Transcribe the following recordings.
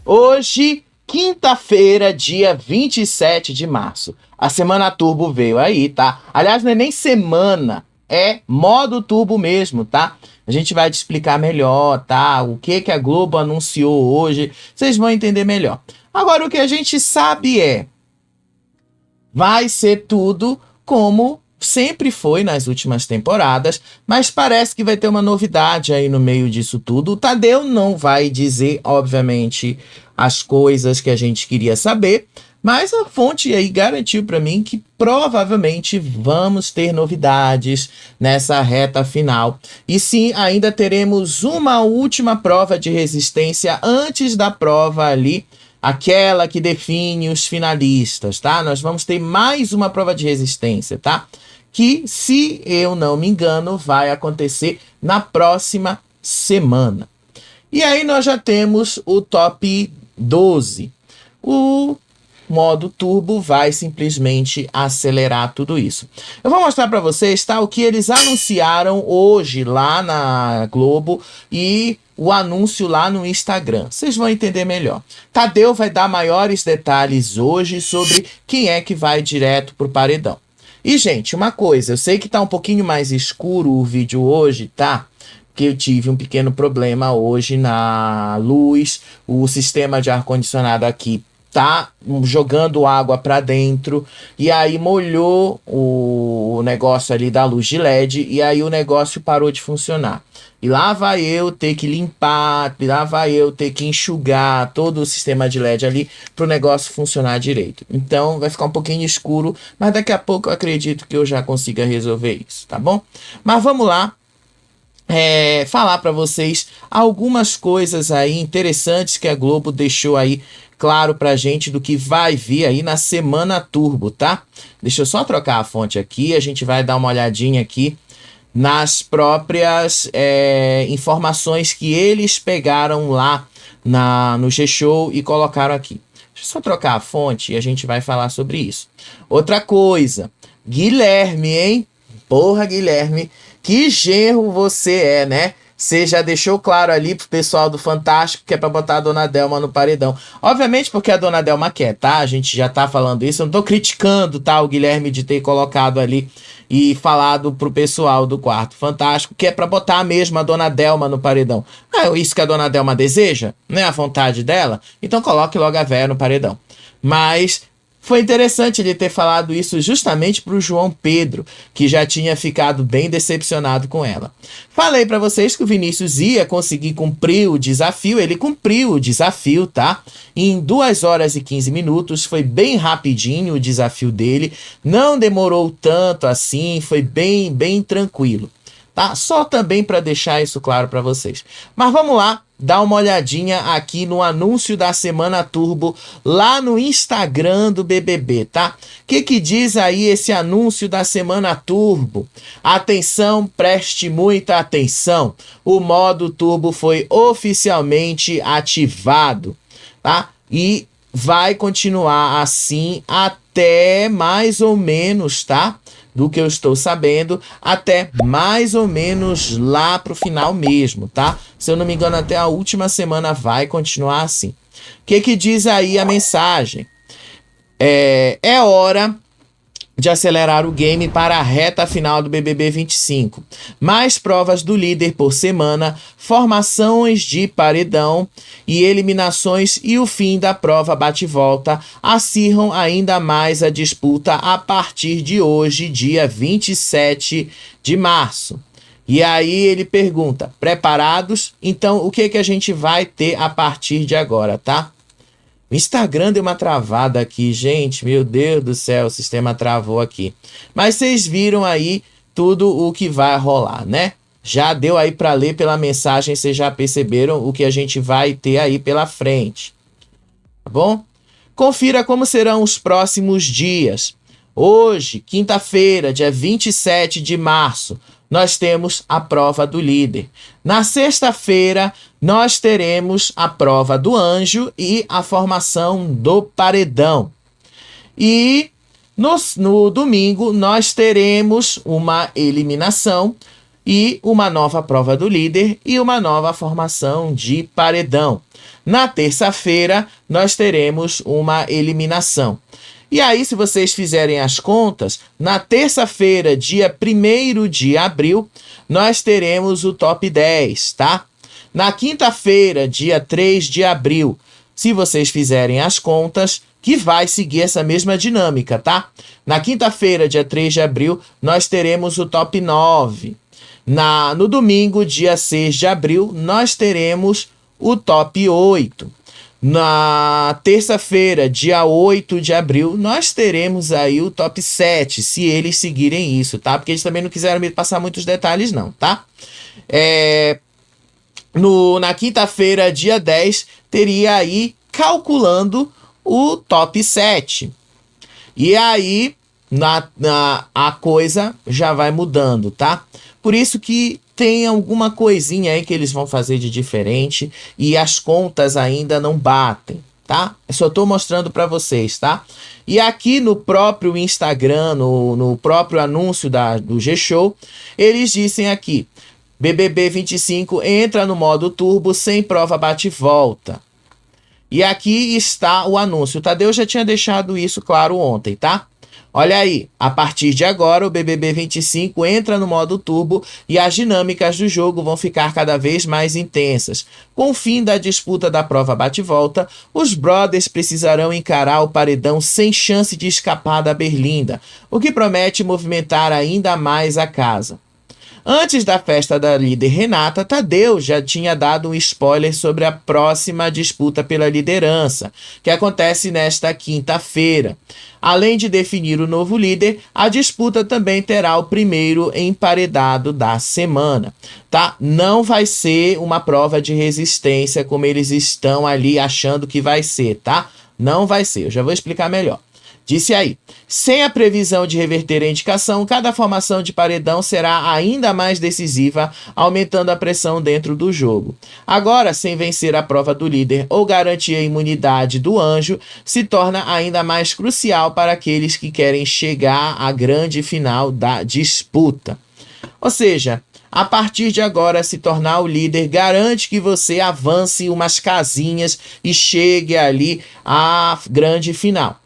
Hoje, quinta-feira, dia 27 de março. A Semana Turbo veio aí, tá? Aliás, não é nem semana, é modo turbo mesmo, tá? A gente vai te explicar melhor, tá? O que a Globo anunciou hoje, vocês vão entender melhor. Agora, o que a gente sabe vai ser tudo como sempre foi nas últimas temporadas, mas parece que vai ter uma novidade aí no meio disso tudo. O Tadeu não vai dizer, obviamente, as coisas que a gente queria saber, mas a fonte aí garantiu para mim que provavelmente vamos ter novidades nessa reta final. E sim, ainda teremos uma última prova de resistência antes da prova ali, aquela que define os finalistas, tá? Nós vamos ter mais uma prova de resistência, tá? Que, se eu não me engano, vai acontecer na próxima semana. E aí nós já temos o top 12. O modo turbo vai simplesmente acelerar tudo isso. Eu vou mostrar para vocês, tá, o que eles anunciaram hoje lá na Globo e o anúncio lá no Instagram. Vocês vão entender melhor. Tadeu vai dar maiores detalhes hoje sobre quem é que vai direto pro paredão. E, gente, uma coisa, eu sei que tá um pouquinho mais escuro o vídeo hoje, tá? Porque eu tive um pequeno problema hoje na luz, o sistema de ar-condicionado aqui tá jogando água para dentro, e aí molhou o negócio ali da luz de LED, e aí o negócio parou de funcionar. E lá vai eu ter que limpar, lá vai eu ter que enxugar todo o sistema de LED ali para o negócio funcionar direito. Então vai ficar um pouquinho escuro, mas daqui a pouco eu acredito que eu já consiga resolver isso, tá bom? Mas vamos lá. Falar para vocês algumas coisas aí interessantes que a Globo deixou aí claro pra gente do que vai vir aí na Semana Turbo, tá? Deixa eu só trocar a fonte aqui, a gente vai dar uma olhadinha aqui nas próprias informações que eles pegaram lá no G-Show e colocaram aqui. Deixa eu só trocar a fonte e a gente vai falar sobre isso. Outra coisa, Guilherme, hein? Porra, Guilherme, que genro você é, né? Você já deixou claro ali pro pessoal do Fantástico que é pra botar a Dona Delma no paredão. Obviamente porque a Dona Delma quer, tá? A gente já tá falando isso. Eu não tô criticando, tá? O Guilherme de ter colocado ali e falado pro pessoal do Quarto Fantástico que é pra botar mesmo a Dona Delma no paredão. É isso que a Dona Delma deseja? Não é a vontade dela? Então coloque logo a véia no paredão. Mas foi interessante ele ter falado isso justamente para o João Pedro, que já tinha ficado bem decepcionado com ela. Falei para vocês que o Vinícius ia conseguir cumprir o desafio, ele cumpriu o desafio, tá? Em 2 horas e 15 minutos, foi bem rapidinho o desafio dele, não demorou tanto assim, foi bem tranquilo, tá? Só também para deixar isso claro para vocês. Mas vamos lá. Dá uma olhadinha aqui no anúncio da Semana Turbo lá no Instagram do BBB, tá? O que diz aí esse anúncio da Semana Turbo? Atenção, preste muita atenção. O modo turbo foi oficialmente ativado, tá? E vai continuar assim até mais ou menos, tá? Do que eu estou sabendo, até mais ou menos lá pro final mesmo, tá? Se eu não me engano, até a última semana vai continuar assim. O que diz aí a mensagem? É hora de acelerar o game para a reta final do BBB 25. Mais provas do líder por semana, formações de paredão e eliminações e o fim da prova bate-volta acirram ainda mais a disputa a partir de hoje, dia 27 de março. E aí ele pergunta, preparados? Então o que a gente vai ter a partir de agora, tá? O Instagram deu uma travada aqui, gente. Meu Deus do céu, o sistema travou aqui. Mas vocês viram aí tudo o que vai rolar, né? Já deu aí para ler pela mensagem, vocês já perceberam o que a gente vai ter aí pela frente. Tá bom? Confira como serão os próximos dias. Hoje, quinta-feira, dia 27 de março, nós temos a prova do líder. Na sexta-feira, nós teremos a prova do anjo e a formação do paredão. E no domingo, nós teremos uma eliminação e uma nova prova do líder e uma nova formação de paredão. Na terça-feira, nós teremos uma eliminação. E aí, se vocês fizerem as contas, na terça-feira, dia 1º de abril, nós teremos o top 10, tá? Na quinta-feira, dia 3 de abril, se vocês fizerem as contas, que vai seguir essa mesma dinâmica, tá? Na quinta-feira, dia 3 de abril, nós teremos o top 9. No domingo, dia 6 de abril, nós teremos o top 8. Na terça-feira, dia 8 de abril, nós teremos aí o top 7, se eles seguirem isso, tá? Porque eles também não quiseram me passar muitos detalhes, não, tá? Na quinta-feira, dia 10, teria aí calculando o top 7. E aí, a coisa já vai mudando, tá? Por isso que tem alguma coisinha aí que eles vão fazer de diferente e as contas ainda não batem, tá? Eu só tô mostrando para vocês, tá? E aqui no próprio Instagram, no próprio anúncio do G-Show, eles dizem aqui: BBB 25 entra no modo turbo sem prova bate-volta. E aqui está o anúncio. O Tadeu já tinha deixado isso claro ontem, tá? Olha aí, a partir de agora o BBB 25 entra no modo turbo e as dinâmicas do jogo vão ficar cada vez mais intensas. Com o fim da disputa da prova bate-volta, os brothers precisarão encarar o paredão sem chance de escapar da berlinda, o que promete movimentar ainda mais a casa. Antes da festa da líder Renata, Tadeu já tinha dado um spoiler sobre a próxima disputa pela liderança, que acontece nesta quinta-feira. Além de definir o novo líder, a disputa também terá o primeiro emparedado da semana, tá? Não vai ser uma prova de resistência como eles estão ali achando que vai ser, tá? Não vai ser, eu já vou explicar melhor. Disse aí, sem a previsão de reverter a indicação, cada formação de paredão será ainda mais decisiva, aumentando a pressão dentro do jogo. Agora, sem vencer a prova do líder ou garantir a imunidade do anjo, se torna ainda mais crucial para aqueles que querem chegar à grande final da disputa. Ou seja, a partir de agora, se tornar o líder garante que você avance umas casinhas e chegue ali à grande final.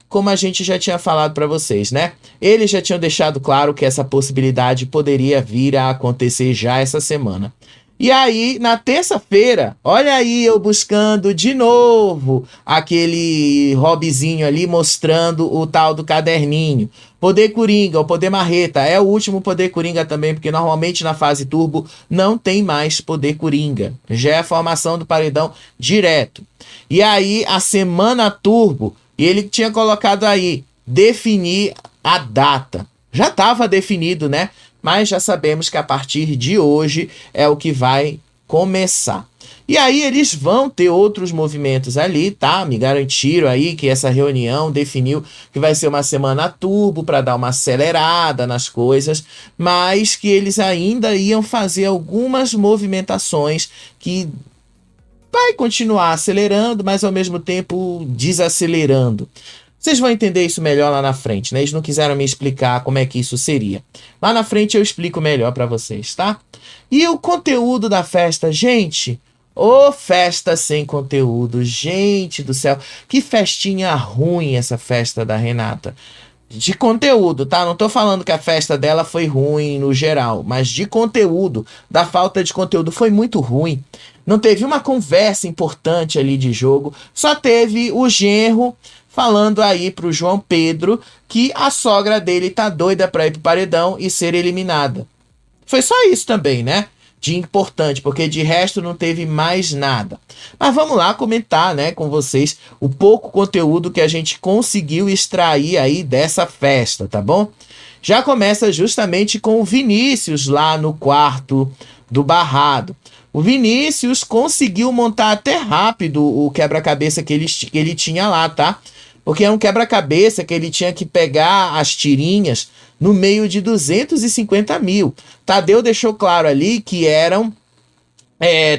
Como a gente já tinha falado para vocês, né? Eles já tinham deixado claro que essa possibilidade poderia vir a acontecer já essa semana. E aí, na terça-feira, olha aí eu buscando de novo aquele hobbyzinho ali mostrando o tal do caderninho. Poder Coringa, o Poder Marreta, é o último Poder Coringa também, porque normalmente na fase turbo não tem mais Poder Coringa. Já é a formação do paredão direto. E aí, a semana turbo, e ele tinha colocado aí, definir a data. Já estava definido, né? Mas já sabemos que a partir de hoje é o que vai começar. E aí eles vão ter outros movimentos ali, tá? Me garantiram aí que essa reunião definiu que vai ser uma semana turbo para dar uma acelerada nas coisas, mas que eles ainda iam fazer algumas movimentações que vai continuar acelerando, mas ao mesmo tempo desacelerando. Vocês vão entender isso melhor lá na frente, né? Eles não quiseram me explicar como é que isso seria. Lá na frente eu explico melhor para vocês, tá? E o conteúdo da festa, gente... Ô, festa sem conteúdo, gente do céu. Que festinha ruim essa festa da Renata. De conteúdo, tá? Não tô falando que a festa dela foi ruim no geral, mas de conteúdo, da falta de conteúdo, foi muito ruim. Não teve uma conversa importante ali de jogo, só teve o genro falando aí pro João Pedro que a sogra dele tá doida pra ir pro paredão e ser eliminada. Foi só isso também, né? De importante, porque de resto não teve mais nada. Mas vamos lá comentar, né, com vocês o pouco conteúdo que a gente conseguiu extrair aí dessa festa, tá bom? Já começa justamente com o Vinícius lá no quarto do barrado. O Vinícius conseguiu montar até rápido o quebra-cabeça que ele tinha lá, tá? Porque é um quebra-cabeça que ele tinha que pegar as tirinhas no meio de 250 mil. Tadeu deixou claro ali que eram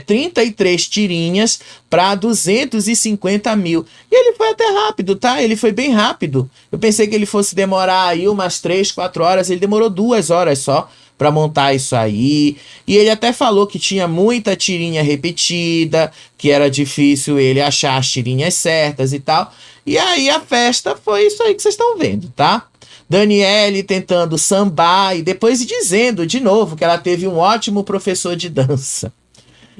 33 tirinhas para 250 mil. E ele foi até rápido, tá? Ele foi bem rápido. Eu pensei que ele fosse demorar aí umas 3, 4 horas. Ele demorou 2 horas só para montar isso aí. E ele até falou que tinha muita tirinha repetida, que era difícil ele achar as tirinhas certas e tal. E aí a festa foi isso aí que vocês estão vendo, tá? Daniele tentando sambar e depois dizendo de novo que ela teve um ótimo professor de dança.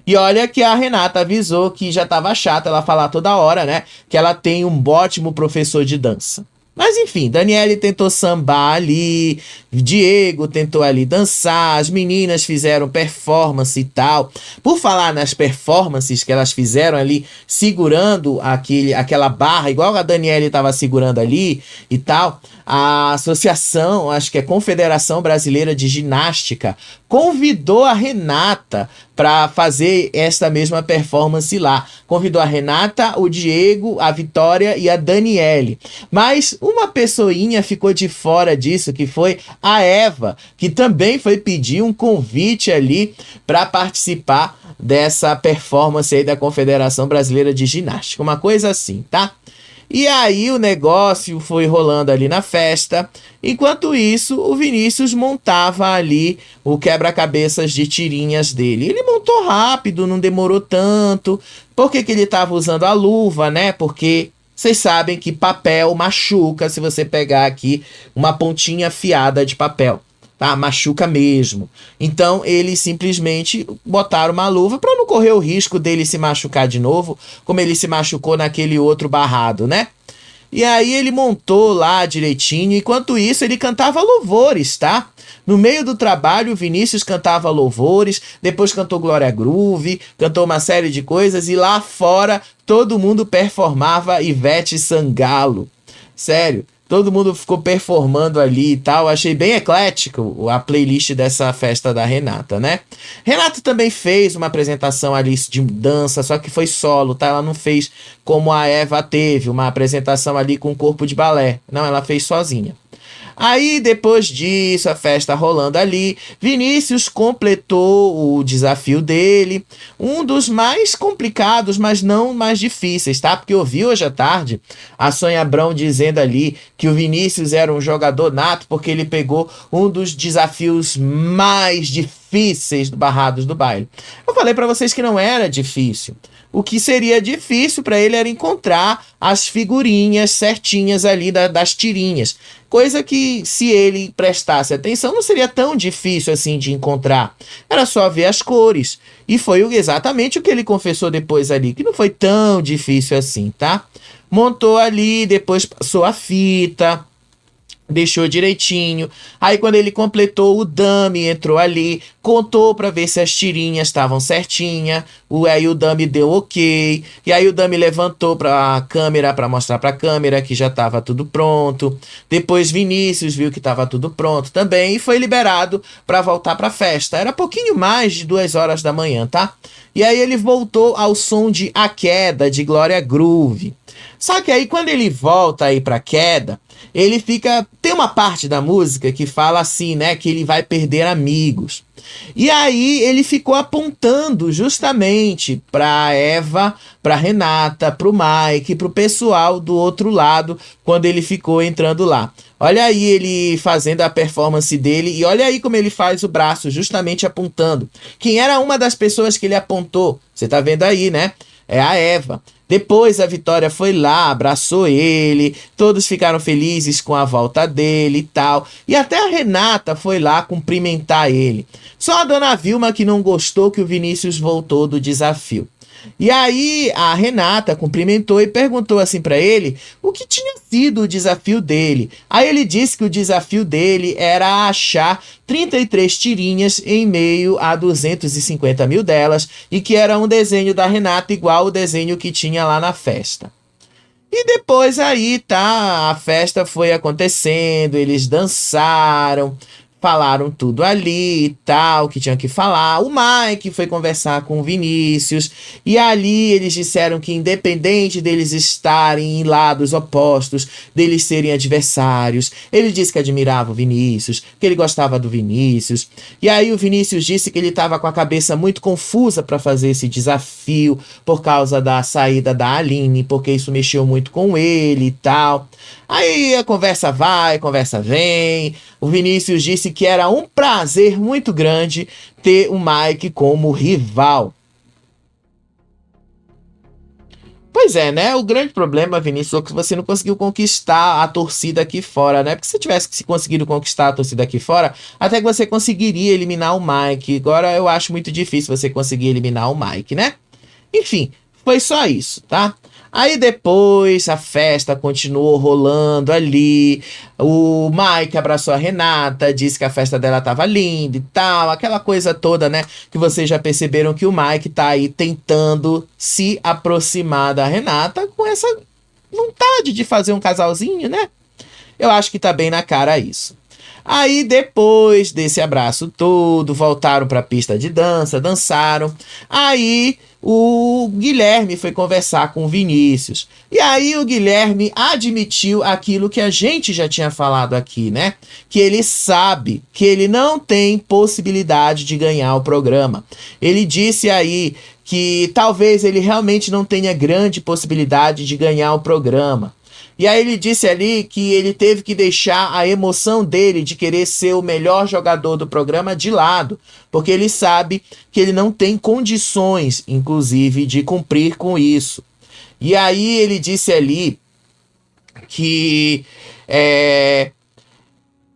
E olha que a Renata avisou que já tava chato ela falar toda hora, né? Que ela tem um ótimo professor de dança. Mas enfim, Daniele tentou sambar ali, Diego tentou ali dançar, as meninas fizeram performance e tal. Por falar nas performances que elas fizeram ali, segurando aquela barra, igual a Daniele estava segurando ali e tal, a associação, acho que é Confederação Brasileira de Ginástica, convidou a Renata para fazer esta mesma performance lá. Convidou a Renata, o Diego, a Vitória e a Daniele. Mas uma pessoinha ficou de fora disso, que foi a Eva, que também foi pedir um convite ali para participar dessa performance aí da Confederação Brasileira de Ginástica. Uma coisa assim, tá? E aí o negócio foi rolando ali na festa. Enquanto isso, o Vinícius montava ali o quebra-cabeças de tirinhas dele. Ele montou rápido, não demorou tanto. Por que ele estava usando a luva, né? Porque vocês sabem que papel machuca se você pegar aqui uma pontinha afiada de papel. Tá? Machuca mesmo. Então, eles simplesmente botaram uma luva para não correr o risco dele se machucar de novo, como ele se machucou naquele outro barrado, né? E aí ele montou lá direitinho, enquanto isso ele cantava louvores, tá? No meio do trabalho, o Vinícius cantava louvores, depois cantou Glória Groove, cantou uma série de coisas, e lá fora todo mundo performava Ivete Sangalo. Sério. Todo mundo ficou performando ali e tal. Achei bem eclético a playlist dessa festa da Renata, né? Renata também fez uma apresentação ali de dança, só que foi solo, tá? Ela não fez como a Eva teve, uma apresentação ali com corpo de balé. Não, ela fez sozinha. Aí, depois disso, a festa rolando ali, Vinícius completou o desafio dele, um dos mais complicados, mas não mais difíceis, tá? Porque eu vi hoje à tarde a Sônia Abrão dizendo ali que o Vinícius era um jogador nato porque ele pegou um dos desafios mais difíceis do Barrados do Baile. Eu falei pra vocês que não era difícil. O que seria difícil para ele era encontrar as figurinhas certinhas ali das tirinhas. Coisa que, se ele prestasse atenção, não seria tão difícil assim de encontrar. Era só ver as cores. E foi exatamente o que ele confessou depois ali, que não foi tão difícil assim, tá? Montou ali, depois passou a fita, deixou direitinho. Aí quando ele completou, o dummy entrou ali, contou para ver se as tirinhas estavam certinhas. Aí o dummy deu ok. E aí o dummy levantou para a câmera para mostrar para a câmera que já estava tudo pronto. Depois Vinícius viu que estava tudo pronto também e foi liberado para voltar para a festa. Era pouquinho mais de 2 horas da manhã, tá? E aí ele voltou ao som de A Queda, de Glória Groove. Só que aí quando ele volta aí pra Queda, ele fica... Tem uma parte da música que fala assim, né? Que ele vai perder amigos. E aí ele ficou apontando justamente pra Eva, pra Renata, pro Mike, pro pessoal do outro lado, quando ele ficou entrando lá. Olha aí ele fazendo a performance dele e olha aí como ele faz o braço, justamente apontando. Quem era uma das pessoas que ele apontou? Você tá vendo aí, né? É a Eva. Depois a Vitória foi lá, abraçou ele, todos ficaram felizes com a volta dele e tal. E até a Renata foi lá cumprimentar ele. Só a dona Vilma que não gostou que o Vinícius voltou do desafio. E aí a Renata cumprimentou e perguntou assim para ele o que tinha sido o desafio dele. Aí ele disse que o desafio dele era achar 33 tirinhas em meio a 250 mil delas e que era um desenho da Renata igual o desenho que tinha lá na festa. E depois aí, tá, a festa foi acontecendo, eles dançaram, Falaram tudo ali e tal, que tinha que falar. O Mike foi conversar com o Vinícius e ali eles disseram que independente deles estarem em lados opostos, deles serem adversários, ele disse que admirava o Vinícius, que ele gostava do Vinícius. E aí o Vinícius disse que ele estava com a cabeça muito confusa para fazer esse desafio por causa da saída da Aline, porque isso mexeu muito com ele e tal. Aí a conversa vai, a conversa vem. O Vinícius disse que era um prazer muito grande ter o Mike como rival. Pois é, né? O grande problema, Vinícius, é que você não conseguiu conquistar a torcida aqui fora, né? Porque se você tivesse conseguido conquistar a torcida aqui fora, até que você conseguiria eliminar o Mike. Agora eu acho muito difícil você conseguir eliminar o Mike, né? Enfim, foi só isso, tá? Aí depois a festa continuou rolando ali. O Mike abraçou a Renata, disse que a festa dela tava linda e tal, aquela coisa toda, né? Que vocês já perceberam que o Mike tá aí tentando se aproximar da Renata com essa vontade de fazer um casalzinho, né? Eu acho que tá bem na cara isso. Aí depois desse abraço todo, voltaram para a pista de dança, dançaram. Aí o Guilherme foi conversar com o Vinícius. E aí o Guilherme admitiu aquilo que a gente já tinha falado aqui, né? Que ele sabe que ele não tem possibilidade de ganhar o programa. Ele disse aí que talvez ele realmente não tenha grande possibilidade de ganhar o programa. E aí ele disse ali que ele teve que deixar a emoção dele de querer ser o melhor jogador do programa de lado, porque ele sabe que ele não tem condições, inclusive, de cumprir com isso. E aí ele disse ali que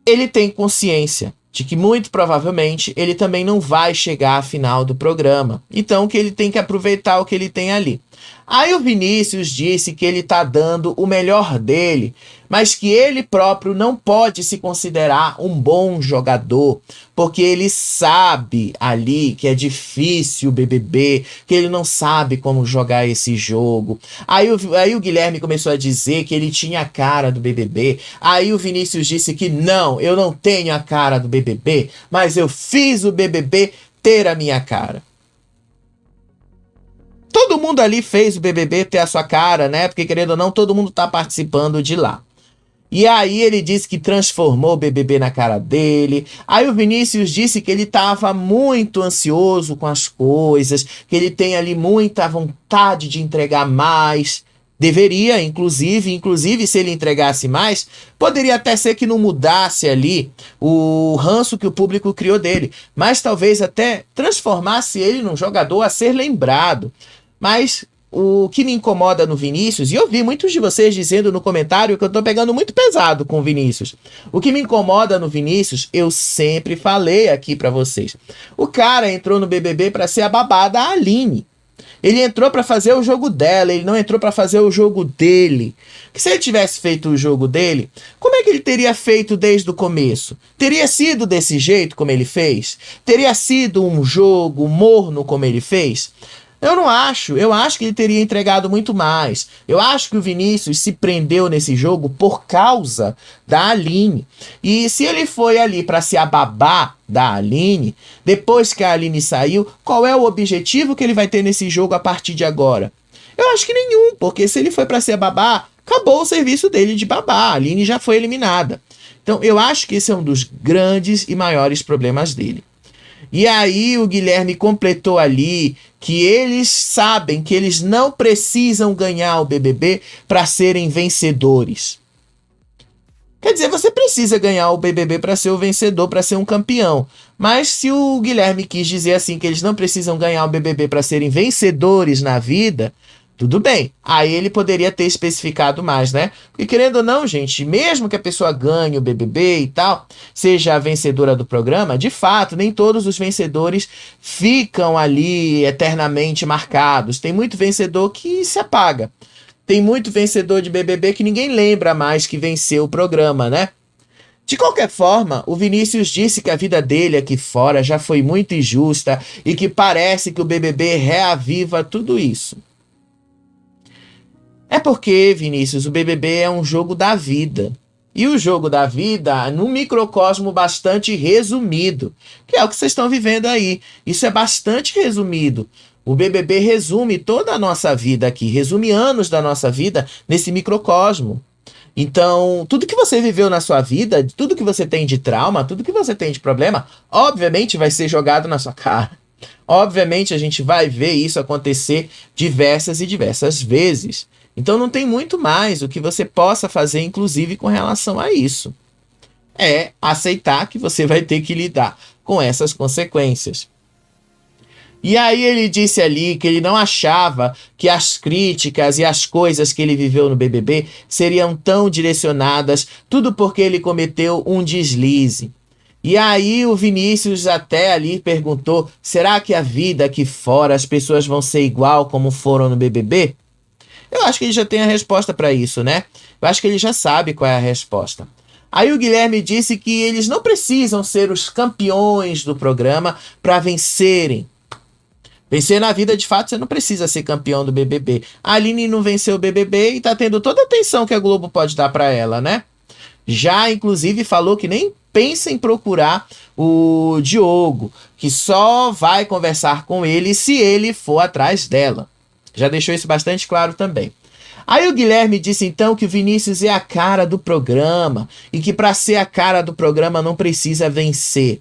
ele tem consciência de que muito provavelmente ele também não vai chegar à final do programa. Então que ele tem que aproveitar o que ele tem ali. Aí o Vinícius disse que ele tá dando o melhor dele, mas que ele próprio não pode se considerar um bom jogador, porque ele sabe ali que é difícil o BBB, que ele não sabe como jogar esse jogo. Aí o Guilherme começou a dizer que ele tinha a cara do BBB. Aí o Vinícius disse que não, eu não tenho a cara do BBB, mas eu fiz o BBB ter a minha cara. Todo mundo ali fez o BBB ter a sua cara, né? Porque, querendo ou não, todo mundo tá participando de lá. E aí ele disse que transformou o BBB na cara dele. Aí o Vinícius disse que ele tava muito ansioso com as coisas, que ele tem ali muita vontade de entregar mais. Deveria, inclusive, se ele entregasse mais, poderia até ser que não mudasse ali o ranço que o público criou dele, mas talvez até transformasse ele num jogador a ser lembrado. Mas o que me incomoda no Vinícius, e eu vi muitos de vocês dizendo no comentário que eu tô pegando muito pesado com o Vinícius. O que me incomoda no Vinícius, eu sempre falei aqui pra vocês. O cara entrou no BBB pra ser a babá da Aline. Ele entrou pra fazer o jogo dela, ele não entrou pra fazer o jogo dele. Que se ele tivesse feito o jogo dele, como é que ele teria feito desde o começo? Teria sido desse jeito como ele fez? Teria sido um jogo morno como ele fez? Eu não acho, eu acho que ele teria entregado muito mais. Eu acho que o Vinícius se prendeu nesse jogo por causa da Aline. E se ele foi ali para ser a babá da Aline, depois que a Aline saiu, qual é o objetivo que ele vai ter nesse jogo a partir de agora? Eu acho que nenhum, porque se ele foi para ser a babá, acabou o serviço dele de babá, a Aline já foi eliminada. Então eu acho que esse é um dos grandes e maiores problemas dele. E aí o Guilherme completou ali que eles sabem que eles não precisam ganhar o BBB para serem vencedores. Quer dizer, você precisa ganhar o BBB para ser o vencedor, para ser um campeão. Mas se o Guilherme quis dizer assim que eles não precisam ganhar o BBB para serem vencedores na vida, tudo bem. Aí ele poderia ter especificado mais, né? Porque querendo ou não, gente, mesmo que a pessoa ganhe o BBB e tal, seja a vencedora do programa, de fato, nem todos os vencedores ficam ali eternamente marcados. Tem muito vencedor que se apaga. Tem muito vencedor de BBB que ninguém lembra mais que venceu o programa, né? De qualquer forma, o Vinícius disse que a vida dele aqui fora já foi muito injusta e que parece que o BBB reaviva tudo isso. É porque, Vinícius, o BBB é um jogo da vida. E o jogo da vida num microcosmo bastante resumido, que é o que vocês estão vivendo aí. Isso é bastante resumido. O BBB resume toda a nossa vida aqui, resume anos da nossa vida nesse microcosmo. Então, tudo que você viveu na sua vida, tudo que você tem de trauma, tudo que você tem de problema, obviamente vai ser jogado na sua cara. Obviamente a gente vai ver isso acontecer diversas e diversas vezes. Então não tem muito mais o que você possa fazer, inclusive com relação a isso. É aceitar que você vai ter que lidar com essas consequências. E aí ele disse ali que ele não achava que as críticas e as coisas que ele viveu no BBB seriam tão direcionadas, tudo porque ele cometeu um deslize. E aí o Vinícius até ali perguntou, será que a vida aqui fora as pessoas vão ser igual como foram no BBB? Eu acho que ele já tem a resposta para isso, né? Eu acho que ele já sabe qual é a resposta. Aí o Guilherme disse que eles não precisam ser os campeões do programa para vencerem. Vencer na vida, de fato, você não precisa ser campeão do BBB. A Aline não venceu o BBB e tá tendo toda a atenção que a Globo pode dar para ela, né? Já, inclusive, falou que nem pensa em procurar o Diogo, que só vai conversar com ele se ele for atrás dela. Já deixou isso bastante claro também. Aí o Guilherme disse então que o Vinícius é a cara do programa e que para ser a cara do programa não precisa vencer.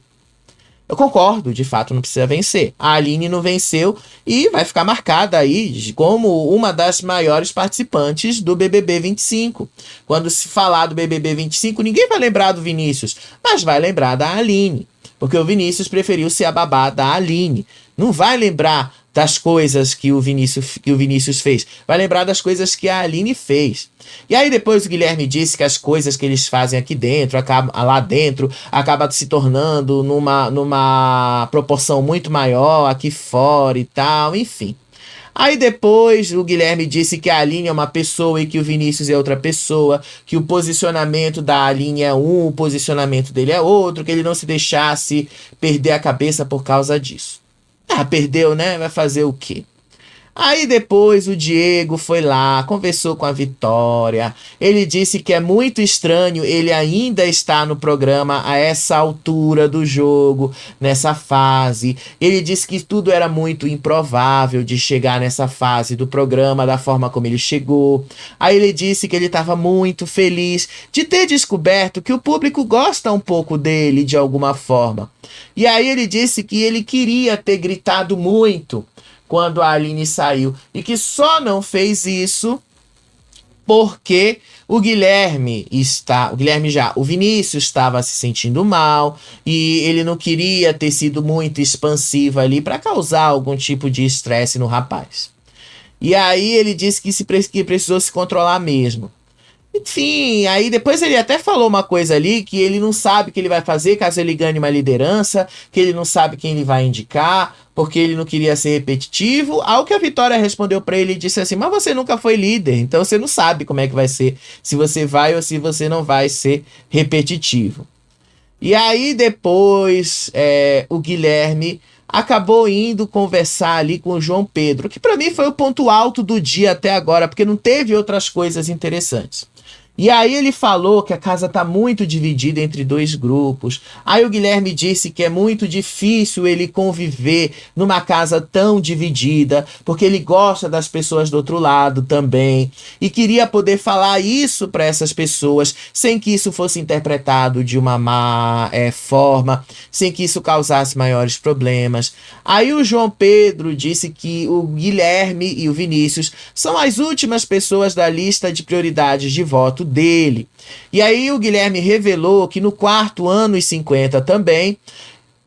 Eu concordo, de fato não precisa vencer. A Aline não venceu e vai ficar marcada aí como uma das maiores participantes do BBB 25. Quando se falar do BBB 25, ninguém vai lembrar do Vinícius, mas vai lembrar da Aline. Porque o Vinícius preferiu ser a babá da Aline. Não vai lembrar das coisas que o Vinícius fez. Vai lembrar das coisas que a Aline fez. E aí depois o Guilherme disse que as coisas que eles fazem aqui dentro, lá dentro, acaba se tornando numa proporção muito maior aqui fora e tal, enfim. Aí depois o Guilherme disse que a Aline é uma pessoa e que o Vinícius é outra pessoa, que o posicionamento da Aline é um, o posicionamento dele é outro, que ele não se deixasse perder a cabeça por causa disso. Ah, perdeu, né? Vai fazer o quê? Aí depois o Diego foi lá, conversou com a Vitória. Ele disse que é muito estranho ele ainda estar no programa a essa altura do jogo, nessa fase. Ele disse que tudo era muito improvável de chegar nessa fase do programa da forma como ele chegou. Aí ele disse que ele estava muito feliz de ter descoberto que o público gosta um pouco dele de alguma forma. E aí ele disse que ele queria ter gritado muito quando a Aline saiu, e que só não fez isso porque o Vinícius estava se sentindo mal e ele não queria ter sido muito expansivo ali para causar algum tipo de estresse no rapaz. E aí ele disse que precisou se controlar mesmo. Enfim, aí depois ele até falou uma coisa ali que ele não sabe o que ele vai fazer caso ele ganhe uma liderança, que ele não sabe quem ele vai indicar, porque ele não queria ser repetitivo. Ao que a Vitória respondeu pra ele e disse assim, mas você nunca foi líder, então você não sabe como é que vai ser, se você vai ou se você não vai ser repetitivo. E aí depois o Guilherme acabou indo conversar ali com o João Pedro, que pra mim foi o ponto alto do dia até agora, porque não teve outras coisas interessantes. E aí ele falou que a casa tá muito dividida entre dois grupos. Aí o Guilherme disse que é muito difícil ele conviver numa casa tão dividida, porque ele gosta das pessoas do outro lado também. E queria poder falar isso para essas pessoas, sem que isso fosse interpretado de uma má forma, sem que isso causasse maiores problemas. Aí o João Pedro disse que o Guilherme e o Vinícius são as últimas pessoas da lista de prioridades de voto dele. E aí o Guilherme revelou que no quarto ano e 50 também,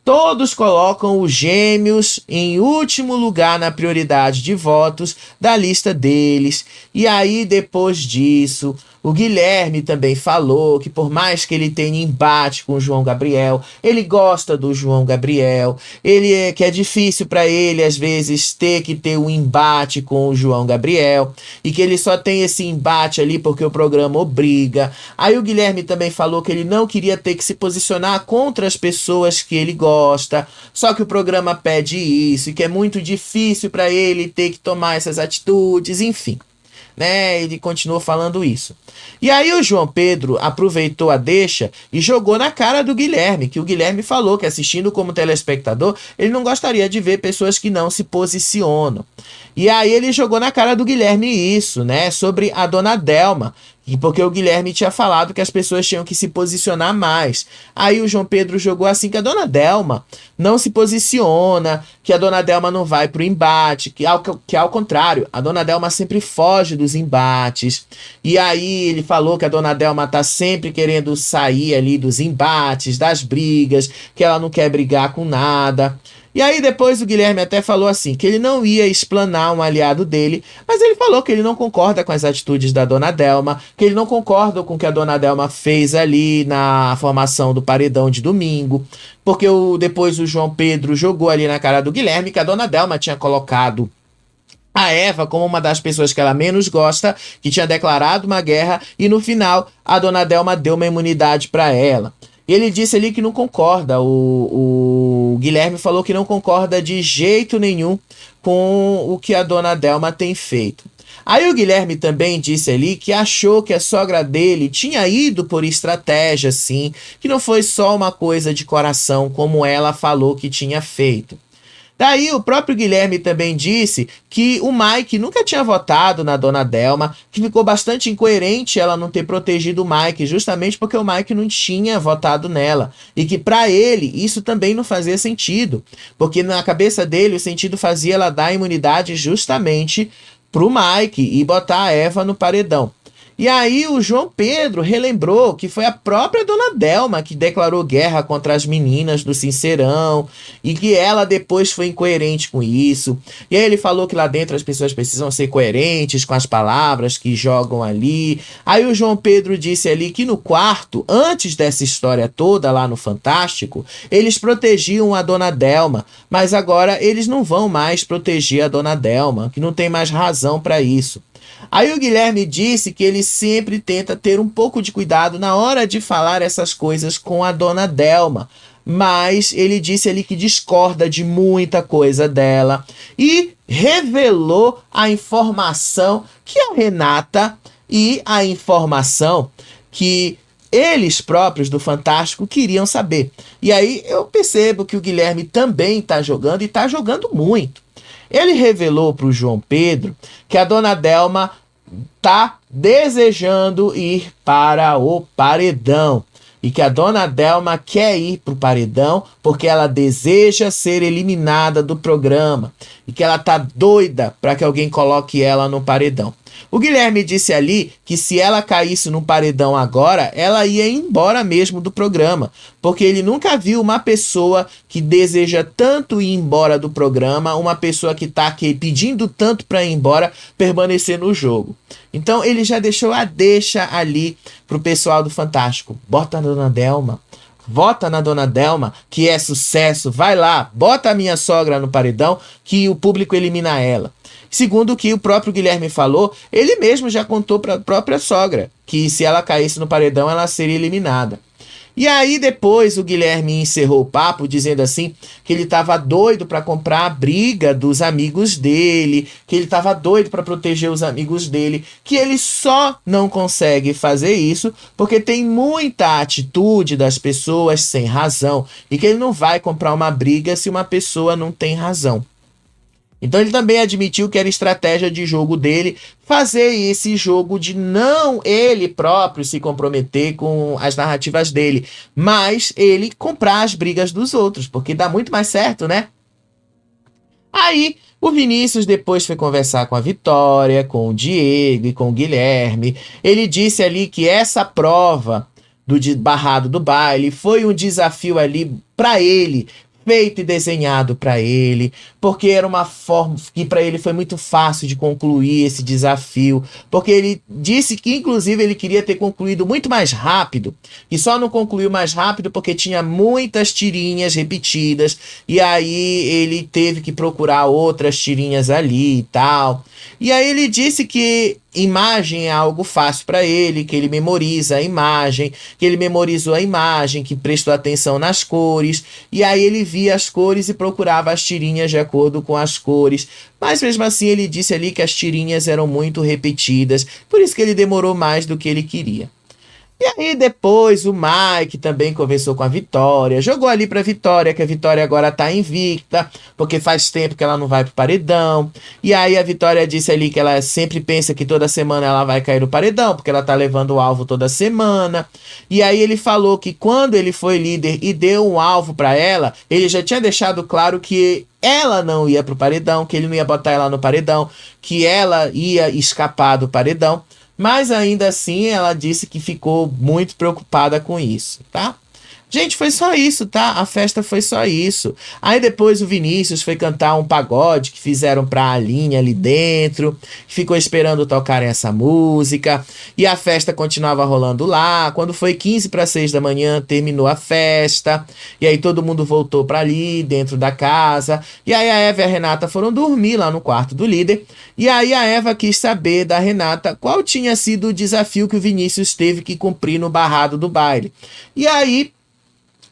todos colocam os Gêmeos em último lugar na prioridade de votos da lista deles. E aí depois disso, o Guilherme também falou que por mais que ele tenha embate com o João Gabriel, ele gosta do João Gabriel, que é difícil para ele às vezes ter que ter um embate com o João Gabriel e que ele só tem esse embate ali porque o programa obriga. Aí o Guilherme também falou que ele não queria ter que se posicionar contra as pessoas que ele gosta, só que o programa pede isso e que é muito difícil para ele ter que tomar essas atitudes, enfim. né? Ele continuou falando isso. E aí o João Pedro aproveitou a deixa e jogou na cara do Guilherme, que o Guilherme falou que assistindo como telespectador, ele não gostaria de ver pessoas que não se posicionam. E aí ele jogou na cara do Guilherme isso, né? Sobre a dona Delma. E porque o Guilherme tinha falado que as pessoas tinham que se posicionar mais. Aí o João Pedro jogou assim que a dona Delma não se posiciona, que a dona Delma não vai pro embate, que ao contrário, a dona Delma sempre foge dos embates. E aí ele falou que a dona Delma tá sempre querendo sair ali dos embates, das brigas, que ela não quer brigar com nada. E aí depois o Guilherme até falou assim, que ele não ia explanar um aliado dele, mas ele falou que ele não concorda com as atitudes da dona Delma, que ele não concorda com o que a dona Delma fez ali na formação do paredão de domingo, porque depois o João Pedro jogou ali na cara do Guilherme que a dona Delma tinha colocado a Eva como uma das pessoas que ela menos gosta, que tinha declarado uma guerra, e no final a dona Delma deu uma imunidade para ela. Ele disse ali que não concorda, o Guilherme falou que não concorda de jeito nenhum com o que a dona Delma tem feito. Aí o Guilherme também disse ali que achou que a sogra dele tinha ido por estratégia, sim, que não foi só uma coisa de coração como ela falou que tinha feito. Daí o próprio Guilherme também disse que o Mike nunca tinha votado na dona Delma, que ficou bastante incoerente ela não ter protegido o Mike, justamente porque o Mike não tinha votado nela. E que para ele isso também não fazia sentido, porque na cabeça dele o sentido fazia ela dar imunidade justamente pro Mike e botar a Eva no paredão. E aí o João Pedro relembrou que foi a própria dona Delma que declarou guerra contra as meninas do Sincerão e que ela depois foi incoerente com isso. E aí ele falou que lá dentro as pessoas precisam ser coerentes com as palavras que jogam ali. Aí o João Pedro disse ali que no quarto, antes dessa história toda lá no Fantástico, eles protegiam a dona Delma, mas agora eles não vão mais proteger a dona Delma, que não tem mais razão para isso. Aí o Guilherme disse que ele sempre tenta ter um pouco de cuidado na hora de falar essas coisas com a dona Delma, mas ele disse ali que discorda de muita coisa dela e revelou a informação que a Renata e a informação que eles próprios do Fantástico queriam saber. E aí eu percebo que o Guilherme também está jogando e está jogando muito. Ele revelou para o João Pedro que a dona Delma tá desejando ir para o paredão e que a dona Delma quer ir para o paredão porque ela deseja ser eliminada do programa e que ela tá doida para que alguém coloque ela no paredão. O Guilherme disse ali que se ela caísse no paredão agora, ela ia embora mesmo do programa, porque ele nunca viu uma pessoa que deseja tanto ir embora do programa, uma pessoa que tá aqui pedindo tanto para ir embora, permanecer no jogo. Então ele já deixou a deixa ali pro pessoal do Fantástico. Bota a dona Delma. Vota na dona Delma, que é sucesso. Vai lá, bota a minha sogra no paredão, que o público elimina ela. Segundo o que o próprio Guilherme falou, ele mesmo já contou para a própria sogra que se ela caísse no paredão, ela seria eliminada. E aí depois o Guilherme encerrou o papo dizendo assim que ele estava doido para comprar a briga dos amigos dele, que ele estava doido para proteger os amigos dele, que ele só não consegue fazer isso porque tem muita atitude das pessoas sem razão e que ele não vai comprar uma briga se uma pessoa não tem razão. Então ele também admitiu que era estratégia de jogo dele fazer esse jogo de não ele próprio se comprometer com as narrativas dele, mas ele comprar as brigas dos outros, porque dá muito mais certo, né? Aí o Vinícius depois foi conversar com a Vitória, com o Diego e com o Guilherme. Ele disse ali que essa prova do barrado do baile foi um desafio ali para ele, feito e desenhado para ele, porque era uma forma que para ele foi muito fácil de concluir esse desafio, porque ele disse que inclusive ele queria ter concluído muito mais rápido, e só não concluiu mais rápido porque tinha muitas tirinhas repetidas, e aí ele teve que procurar outras tirinhas ali e tal. E aí ele disse que imagem é algo fácil para ele, que ele memoriza a imagem, que ele memorizou a imagem, que prestou atenção nas cores, e aí ele via as cores e procurava as tirinhas de acordo com as cores. Mas mesmo assim ele disse ali que as tirinhas eram muito repetidas, por isso que ele demorou mais do que ele queria. E aí depois o Mike também conversou com a Vitória, jogou ali pra Vitória, que a Vitória agora tá invicta, porque faz tempo que ela não vai pro paredão. E aí a Vitória disse ali que ela sempre pensa que toda semana ela vai cair no paredão, porque ela tá levando o alvo toda semana. E aí ele falou que quando ele foi líder e deu um alvo pra ela, ele já tinha deixado claro que ela não ia pro paredão, que ele não ia botar ela no paredão, que ela ia escapar do paredão. Mas ainda assim ela disse que ficou muito preocupada com isso, tá? Gente, foi só isso, tá? A festa foi só isso. Aí depois o Vinícius foi cantar um pagode que fizeram pra Aline ali dentro. Ficou esperando tocarem essa música. E a festa continuava rolando lá. Quando foi 15 para 6 da manhã, terminou a festa. E aí todo mundo voltou pra ali, dentro da casa. E aí a Eva e a Renata foram dormir lá no quarto do líder. E aí a Eva quis saber da Renata qual tinha sido o desafio que o Vinícius teve que cumprir no barrado do baile. E aí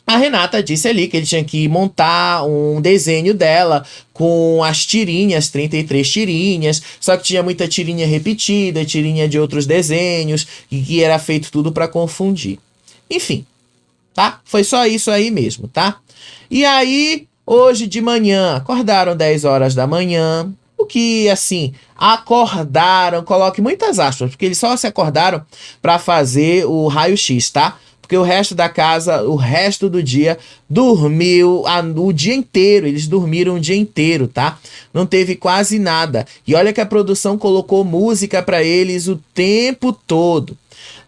a Renata disse ali que ele tinha que montar um desenho dela com as tirinhas, 33 tirinhas, só que tinha muita tirinha repetida, tirinha de outros desenhos, e que era feito tudo para confundir. Enfim, tá? Foi só isso aí mesmo, tá? E aí, hoje de manhã, acordaram 10 horas da manhã, o que, assim, acordaram, coloque muitas aspas, porque eles só se acordaram para fazer o raio-x, tá? Porque o resto da casa, o resto do dia, dormiu o dia inteiro. Eles dormiram o dia inteiro, tá? Não teve quase nada. E olha que a produção colocou música para eles o tempo todo.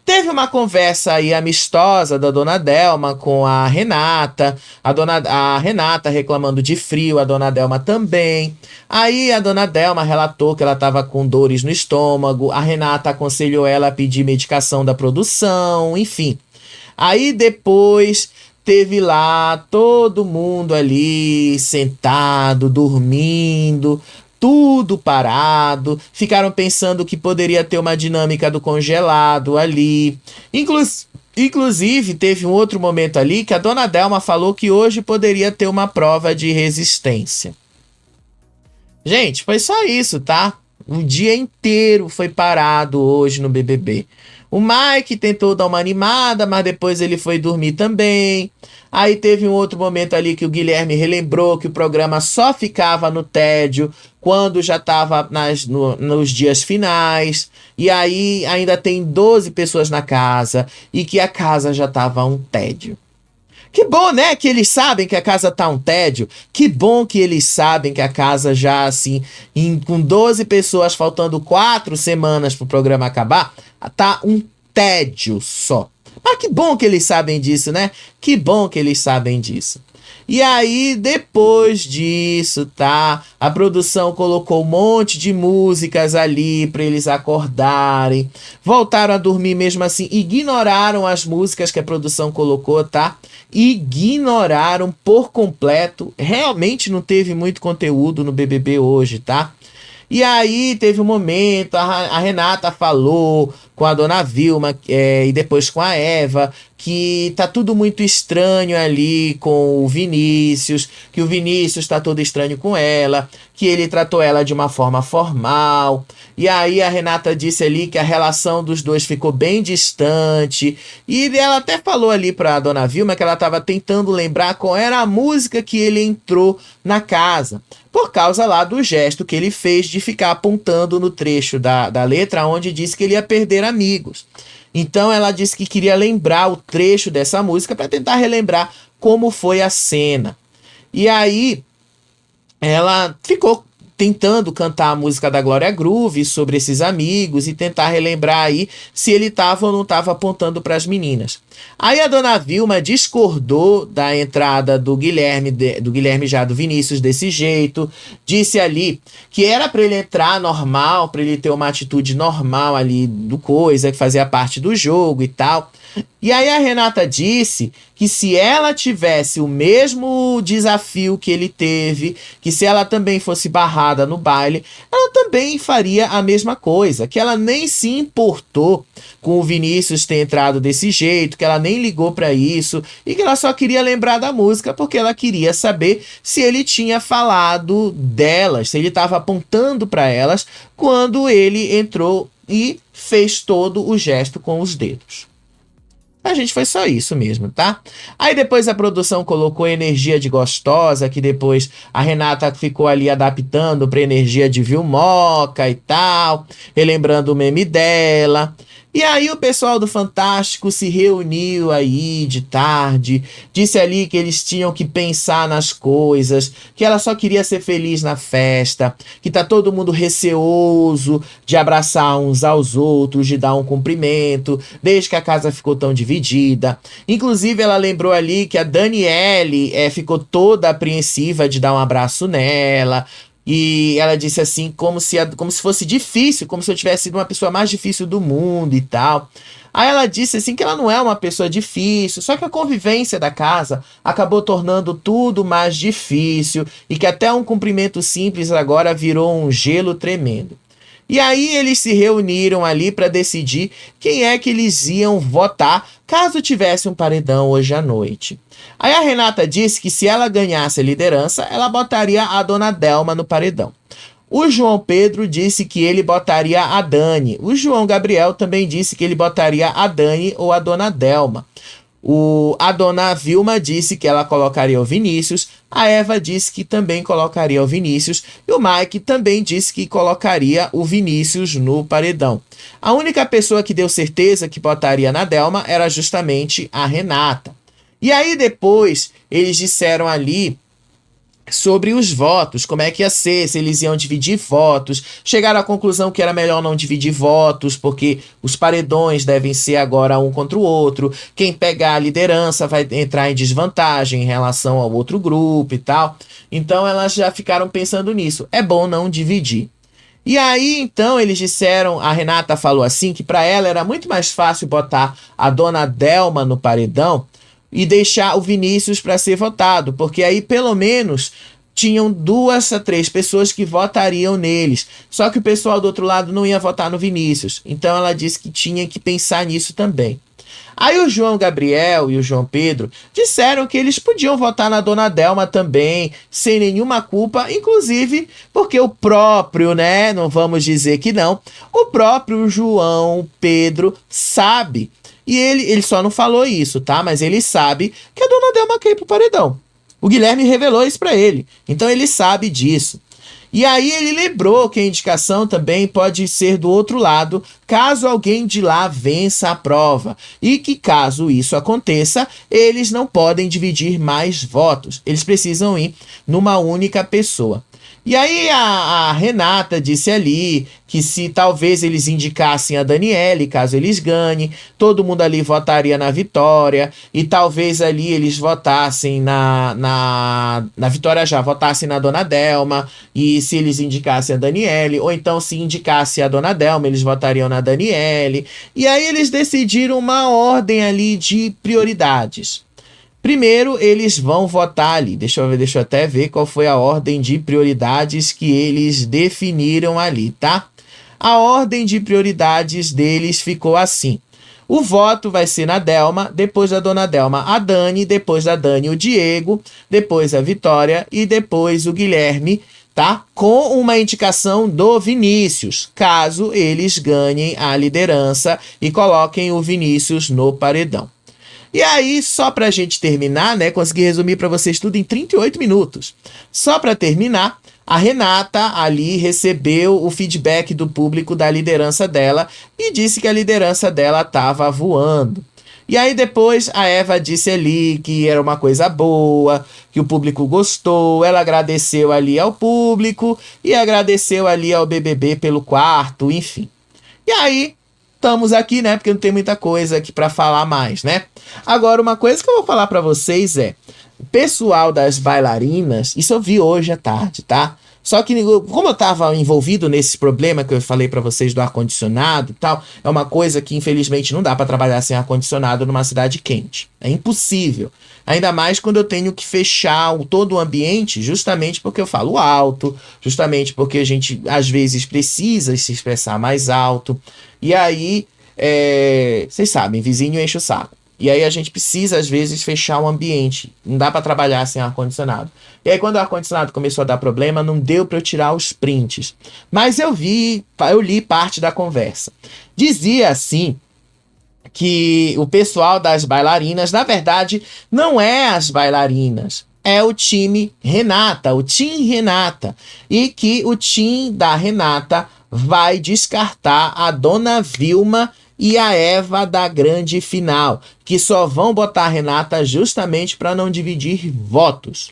Teve uma conversa aí amistosa da Dona Delma com a Renata. A Renata reclamando de frio, a Dona Delma também. Aí a Dona Delma relatou que ela estava com dores no estômago. A Renata aconselhou ela a pedir medicação da produção, enfim. Aí depois teve lá todo mundo ali sentado, dormindo, tudo parado. Ficaram pensando que poderia ter uma dinâmica do congelado ali. Inclusive, teve um outro momento ali que a Dona Delma falou que hoje poderia ter uma prova de resistência. Gente, foi só isso, tá? O dia inteiro foi parado hoje no BBB. O Mike tentou dar uma animada, mas depois ele foi dormir também. Aí teve um outro momento ali que o Guilherme relembrou que o programa só ficava no tédio quando já estava nos dias finais. E aí ainda tem 12 pessoas na casa e que a casa já estava um tédio. Que bom, né? Que eles sabem que a casa tá um tédio. Que bom que eles sabem que a casa já, assim, com 12 pessoas, faltando 4 semanas pro programa acabar, tá um tédio só. Mas que bom que eles sabem disso, né? Que bom que eles sabem disso. E aí, depois disso, tá? A produção colocou um monte de músicas ali para eles acordarem. Voltaram a dormir mesmo assim. Ignoraram as músicas que a produção colocou, tá? Ignoraram por completo. Realmente não teve muito conteúdo no BBB hoje, tá? E aí teve um momento, a Renata falou com a Dona Vilma e depois com a Eva, que tá tudo muito estranho ali com o Vinícius, que o Vinícius tá todo estranho com ela, que ele tratou ela de uma forma formal. E aí a Renata disse ali que a relação dos dois ficou bem distante. E ela até falou ali pra Dona Vilma que ela tava tentando lembrar qual era a música que ele entrou na casa. Por causa lá do gesto que ele fez de ficar apontando no trecho da letra onde disse que ele ia perder amigos. Então ela disse que queria lembrar o trecho dessa música para tentar relembrar como foi a cena. E aí ela ficou tentando cantar a música da Glória Groove sobre esses amigos e tentar relembrar aí se ele estava ou não estava apontando para as meninas. Aí a Dona Vilma discordou da entrada do Guilherme já do Vinícius desse jeito, disse ali que era para ele entrar normal, para ele ter uma atitude normal ali do coisa, que fazia parte do jogo e tal. E aí a Renata disse que se ela tivesse o mesmo desafio que ele teve, que se ela também fosse barrada chamada no baile, ela também faria a mesma coisa, que ela nem se importou com o Vinícius ter entrado desse jeito, que ela nem ligou para isso e que ela só queria lembrar da música porque ela queria saber se ele tinha falado delas, se ele estava apontando para elas quando ele entrou e fez todo o gesto com os dedos. A gente foi só isso mesmo, tá? Aí depois a produção colocou energia de gostosa, que depois a Renata ficou ali adaptando para energia de Vilmoca e tal, relembrando o meme dela. E aí o pessoal do Fantástico se reuniu aí de tarde, disse ali que eles tinham que pensar nas coisas, que ela só queria ser feliz na festa, que tá todo mundo receoso de abraçar uns aos outros, de dar um cumprimento, desde que a casa ficou tão dividida. Inclusive ela lembrou ali que a Daniele ficou toda apreensiva de dar um abraço nela. E ela disse assim, como se fosse difícil, como se eu tivesse sido uma pessoa mais difícil do mundo e tal. Aí ela disse assim que ela não é uma pessoa difícil, só que a convivência da casa acabou tornando tudo mais difícil e que até um cumprimento simples agora virou um gelo tremendo. E aí eles se reuniram ali para decidir quem é que eles iam votar caso tivesse um paredão hoje à noite. Aí a Renata disse que se ela ganhasse a liderança, ela botaria a dona Delma no paredão. O João Pedro disse que ele botaria a Dani. O João Gabriel também disse que ele botaria a Dani ou a dona Delma. A dona Vilma disse que ela colocaria o Vinícius, a Eva disse que também colocaria o Vinícius e o Mike também disse que colocaria o Vinícius no paredão. A única pessoa que deu certeza que botaria na Delma era justamente a Renata. E aí depois eles disseram ali sobre os votos, como é que ia ser, se eles iam dividir votos. Chegaram à conclusão que era melhor não dividir votos, porque os paredões devem ser agora um contra o outro. Quem pegar a liderança vai entrar em desvantagem em relação ao outro grupo e tal. Então elas já ficaram pensando nisso. É bom não dividir. E aí, então, eles disseram, a Renata falou assim, que para ela era muito mais fácil botar a dona Delma no paredão e deixar o Vinícius para ser votado, porque aí pelo menos tinham 2 a 3 pessoas que votariam neles. Só que o pessoal do outro lado não ia votar no Vinícius. Então ela disse que tinha que pensar nisso também. Aí o João Gabriel e o João Pedro disseram que eles podiam votar na dona Delma também, sem nenhuma culpa, inclusive porque o próprio, né, não vamos dizer que não, o próprio João Pedro sabe. E ele só não falou isso, tá? Mas ele sabe que a dona Delma quer ir pro paredão. O Guilherme revelou isso pra ele. Então ele sabe disso. E aí ele lembrou que a indicação também pode ser do outro lado, caso alguém de lá vença a prova. E que caso isso aconteça, eles não podem dividir mais votos. Eles precisam ir numa única pessoa. E aí a Renata disse ali que se talvez eles indicassem a Daniele, caso eles ganhem, todo mundo ali votaria na Vitória, e talvez ali eles votassem na Vitória já, votassem na Dona Delma, e se eles indicassem a Daniele, ou então se indicasse a Dona Delma, eles votariam na Daniele. E aí eles decidiram uma ordem ali de prioridades. Primeiro, eles vão votar ali. Deixa eu até ver qual foi a ordem de prioridades que eles definiram ali, tá? A ordem de prioridades deles ficou assim. O voto vai ser na Delma, depois da dona Delma a Dani, depois da Dani o Diego, depois a Vitória e depois o Guilherme, tá? Com uma indicação do Vinícius, caso eles ganhem a liderança e coloquem o Vinícius no paredão. E aí, só pra gente terminar, né, consegui resumir para vocês tudo em 38 minutos. Só para terminar, a Renata ali recebeu o feedback do público da liderança dela e disse que a liderança dela estava voando. E aí depois a Eva disse ali que era uma coisa boa, que o público gostou, ela agradeceu ali ao público e agradeceu ali ao BBB pelo quarto, enfim. E aí estamos aqui, né, porque não tem muita coisa aqui para falar mais, né? Agora, uma coisa que eu vou falar para vocês é, o pessoal das bailarinas, isso eu vi hoje à tarde, tá? Só que, como eu tava envolvido nesse problema que eu falei pra vocês do ar-condicionado e tal, é uma coisa que infelizmente não dá pra trabalhar sem ar-condicionado numa cidade quente. É impossível. Ainda mais quando eu tenho que fechar todo o ambiente, justamente porque eu falo alto, justamente porque a gente às vezes precisa se expressar mais alto. E aí, vocês sabem, vizinho enche o saco. E aí a gente precisa, às vezes, fechar o ambiente. Não dá para trabalhar sem ar-condicionado. E aí, quando o ar-condicionado começou a dar problema, não deu para eu tirar os prints. Mas eu li parte da conversa. Dizia assim que o pessoal das bailarinas, na verdade, não é as bailarinas. É o time Renata, o Team Renata. E que o time da Renata vai descartar a Dona Vilma e a Eva da grande final, que só vão botar a Renata justamente para não dividir votos.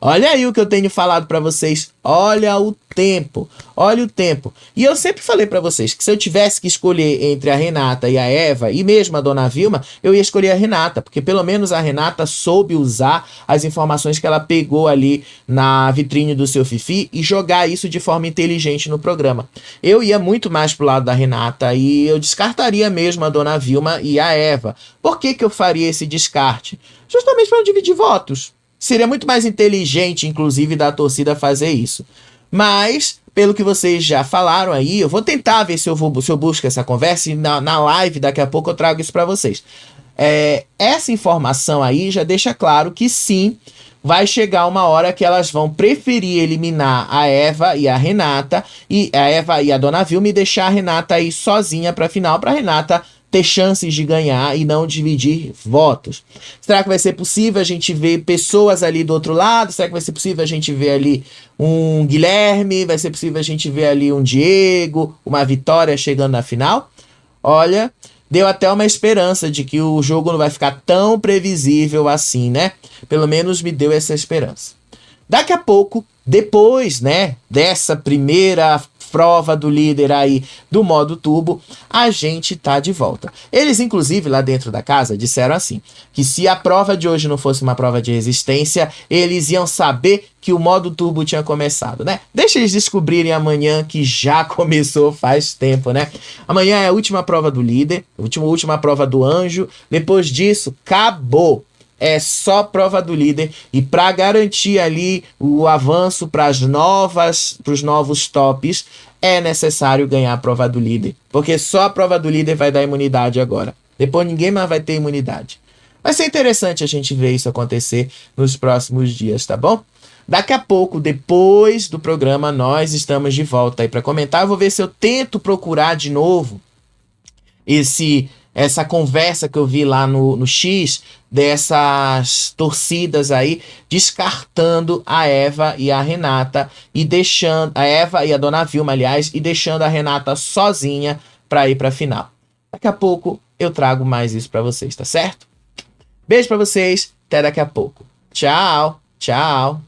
Olha aí o que eu tenho falado para vocês. Olha o tempo. Olha o tempo. E eu sempre falei para vocês que se eu tivesse que escolher entre a Renata e a Eva, e mesmo a Dona Vilma, eu ia escolher a Renata, porque pelo menos a Renata soube usar as informações que ela pegou ali na vitrine do seu Fifi e jogar isso de forma inteligente no programa. Eu ia muito mais pro lado da Renata e eu descartaria mesmo a Dona Vilma e a Eva. Por que que eu faria esse descarte? Justamente para não dividir votos. Seria muito mais inteligente, inclusive, da torcida fazer isso. Mas, pelo que vocês já falaram aí, eu vou tentar ver se eu busco essa conversa e na live daqui a pouco eu trago isso para vocês. Essa informação aí já deixa claro que sim, vai chegar uma hora que elas vão preferir eliminar a Eva e a Renata, e a Eva e a Dona Vilma, e deixar a Renata aí sozinha para a final, para a Renata ter chances de ganhar e não dividir votos. Será que vai ser possível a gente ver pessoas ali do outro lado? Será que vai ser possível a gente ver ali um Guilherme? Vai ser possível a gente ver ali um Diego, uma Vitória chegando na final? Olha, deu até uma esperança de que o jogo não vai ficar tão previsível assim, né? Pelo menos me deu essa esperança. Daqui a pouco, depois, né, dessa primeira prova do líder aí do modo turbo, a gente tá de volta. Eles, inclusive, lá dentro da casa, disseram assim, que se a prova de hoje não fosse uma prova de resistência, eles iam saber que o modo turbo tinha começado, né? Deixa eles descobrirem amanhã, que já começou faz tempo, né? Amanhã é a última prova do líder, última prova do anjo, depois disso, acabou. É só prova do líder, e para garantir ali o avanço para os novos tops, é necessário ganhar a prova do líder, porque só a prova do líder vai dar imunidade agora. Depois ninguém mais vai ter imunidade. Vai ser interessante a gente ver isso acontecer nos próximos dias, tá bom? Daqui a pouco, depois do programa, nós estamos de volta aí para comentar. Eu vou ver se eu tento procurar de novo essa conversa que eu vi lá no X, dessas torcidas aí, descartando a Eva e a Renata, e deixando a Eva e a Dona Vilma, aliás, e deixando a Renata sozinha para ir para a final. Daqui a pouco eu trago mais isso para vocês, tá certo? Beijo para vocês, até daqui a pouco. Tchau, tchau.